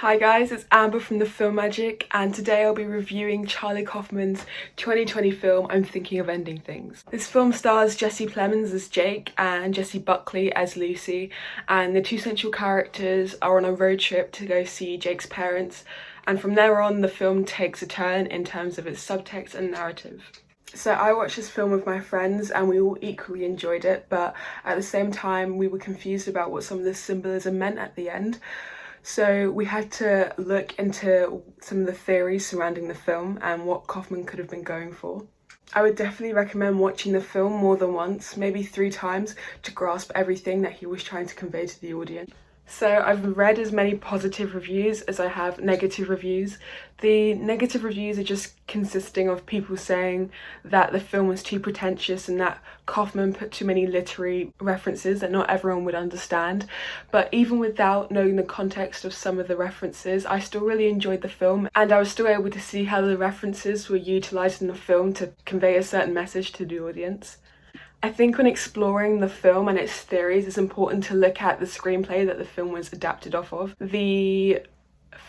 Hi guys, it's Amber from The Film Magic, and today I'll be reviewing Charlie Kaufman's 2020 film I'm Thinking of Ending Things. This film stars Jesse Plemons as Jake and Jessie Buckley as Lucy, and the two central characters are on a road trip to go see Jake's parents, and from there on the film takes a turn in terms of its subtext and narrative. So I watched this film with my friends and we all equally enjoyed it, but at the same time we were confused about what some of the symbolism meant at the end. So we had to look into some of the theories surrounding the film and what Kaufman could have been going for. I would definitely recommend watching the film more than once, maybe 3 times, to grasp everything that he was trying to convey to the audience. So I've read as many positive reviews as I have negative reviews. The negative reviews are just consisting of people saying that the film was too pretentious and that Kaufman put too many literary references that not everyone would understand. But even without knowing the context of some of the references, I still really enjoyed the film, and I was still able to see how the references were utilised in the film to convey a certain message to the audience. I think when exploring the film and its theories, it's important to look at the screenplay that the film was adapted off of. The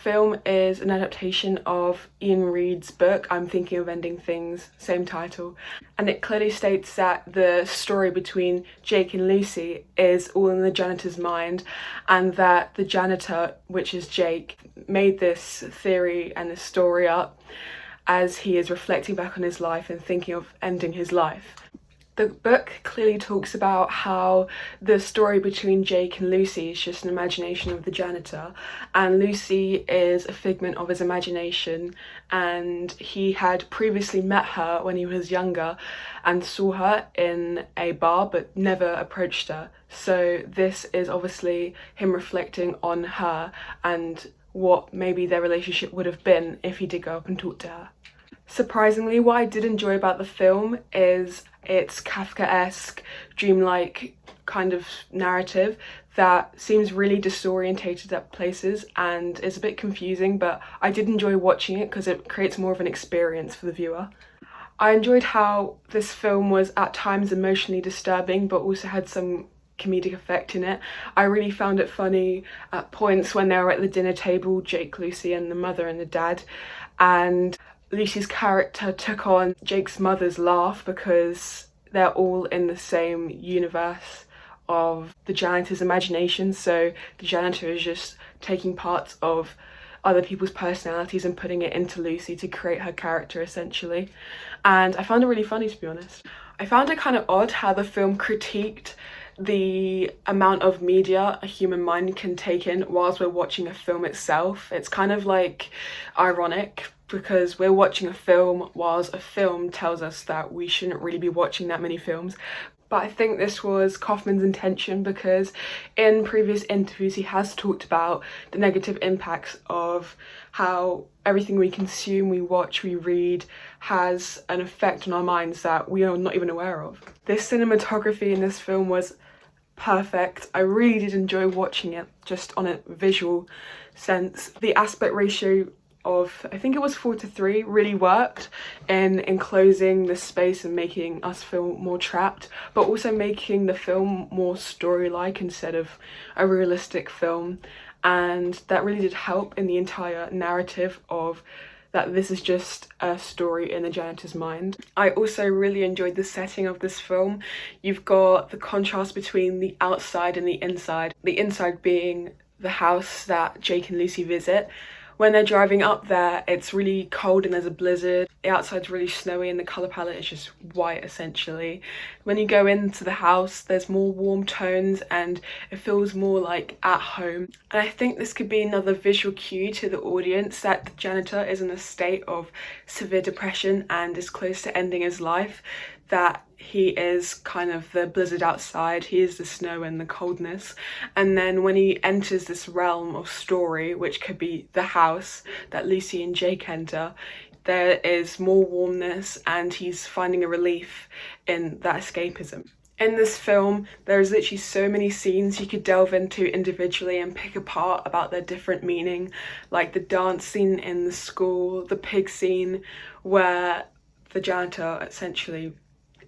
film is an adaptation of Ian Reid's book, I'm Thinking of Ending Things, same title, and it clearly states that the story between Jake and Lucy is all in the janitor's mind, and that the janitor, which is Jake, made this theory and this story up as he is reflecting back on his life and thinking of ending his life. The book clearly talks about how the story between Jake and Lucy is just an imagination of the janitor, and Lucy is a figment of his imagination, and he had previously met her when he was younger and saw her in a bar but never approached her. So this is obviously him reflecting on her and what maybe their relationship would have been if he did go up and talk to her. Surprisingly, what I did enjoy about the film is its Kafkaesque, dreamlike kind of narrative that seems really disorientated at places and is a bit confusing, but I did enjoy watching it because it creates more of an experience for the viewer. I enjoyed how this film was at times emotionally disturbing but also had some comedic effect in it. I really found it funny at points when they were at the dinner table, Jake, Lucy and the mother and the dad, and Lucy's character took on Jake's mother's laugh because they're all in the same universe of the janitor's imagination, so the janitor is just taking parts of other people's personalities and putting it into Lucy to create her character essentially, and I found it really funny, to be honest. I found it kind of odd how the film critiqued the amount of media a human mind can take in whilst we're watching a film itself. It's kind of like ironic because we're watching a film whilst a film tells us that we shouldn't really be watching that many films. But I think this was Kaufman's intention because in previous interviews he has talked about the negative impacts of how everything we consume, we watch, we read has an effect on our minds that we are not even aware of. This cinematography in this film was perfect. I really did enjoy watching it just on a visual sense. The aspect ratio of, I think it was 4:3, really worked in enclosing the space and making us feel more trapped, but also making the film more story-like instead of a realistic film, and that really did help in the entire narrative of that this is just a story in the janitor's mind. I also really enjoyed the setting of this film. You've got the contrast between the outside and the inside being the house that Jake and Lucy visit. When they're driving up there, it's really cold and there's a blizzard. The outside's really snowy and the colour palette is just white essentially. When you go into the house, there's more warm tones and it feels more like at home. And I think this could be another visual cue to the audience that the janitor is in a state of severe depression and is close to ending his life, that he is kind of the blizzard outside, he is the snow and the coldness, and then when he enters this realm of story, which could be the house that Lucy and Jake enter, there is more warmness and he's finding a relief in that escapism. In this film, there's literally so many scenes you could delve into individually and pick apart about their different meaning, like the dance scene in the school, the pig scene where the janitor essentially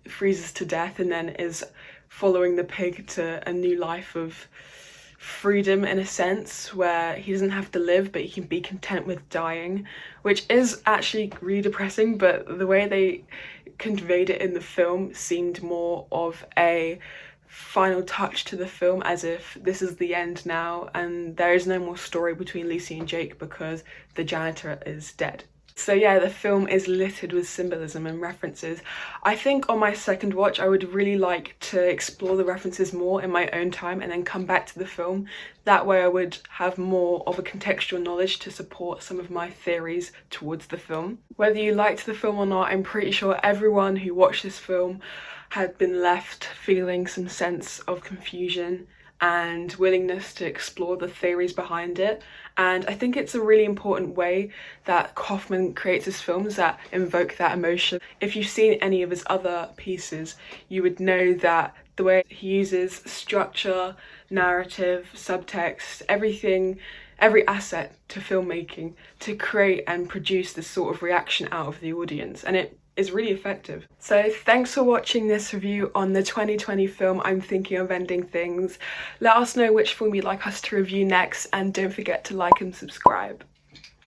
freezes to death and then is following the pig to a new life of freedom in a sense, where he doesn't have to live but he can be content with dying, which is actually really depressing, but the way they conveyed it in the film seemed more of a final touch to the film, as if this is the end now and there is no more story between Lucy and Jake because the janitor is dead. So yeah, the film is littered with symbolism and references. I think on my second watch I would really like to explore the references more in my own time and then come back to the film. That way I would have more of a contextual knowledge to support some of my theories towards the film. Whether you liked the film or not, I'm pretty sure everyone who watched this film had been left feeling some sense of confusion and willingness to explore the theories behind it. And I think it's a really important way that Kaufman creates his films that invoke that emotion. If you've seen any of his other pieces, you would know that the way he uses structure, narrative, subtext, everything, every asset to filmmaking to create and produce this sort of reaction out of the audience, and it is really effective. So thanks for watching this review on the 2020 film I'm Thinking of Ending Things. Let us know which film you'd like us to review next, and don't forget to like and subscribe.